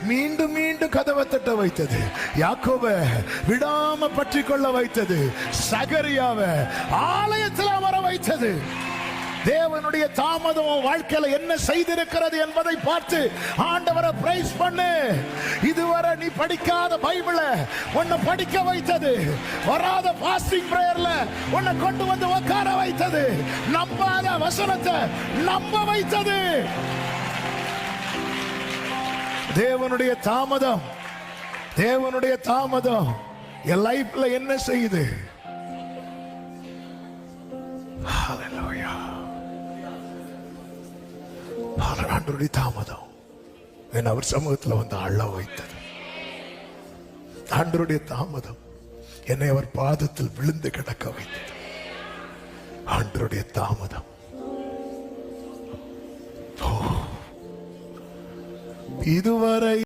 மீண்டும் மீண்டும் கதவை தட்ட வைத்தது. யாக்கோபை விடாம பற்றி கொள்ள வைத்தது. சகரியாவை ஆலயத்தில் அமர வைத்தது. தேவனுடைய தாமதம் வாழ்க்கையில என்ன செய்திருக்கிறது என்பதை பார்த்து ஆண்டவரை பிரைஸ் பண்ணு. இதுவரை நீ படிக்காத பைபிளை உன்னை படிக்க வைத்தது. வராத பாஸ்டிங் பிரேயர்ல உன்னை கொண்டு வந்து உட்கார வைத்தது. நம்பாத வசனத்தை நம்ப வைத்தது. தேவனுடைய தாமதம், தேவனுடைய தாமதம் என் லைஃப்ல என்ன செய்யுது? ஹல்லேலூயா. ஆண்டவருடைய தாமதம் என்னை அவர் சமூகத்தில் வந்து அழ வைத்தது. ஆண்டவருடைய தாமதம் என்னை அவர் பாதத்தில் விழுந்து கிடக்க வைத்தது. ஆண்டவருடைய தாமதம் இதுவரை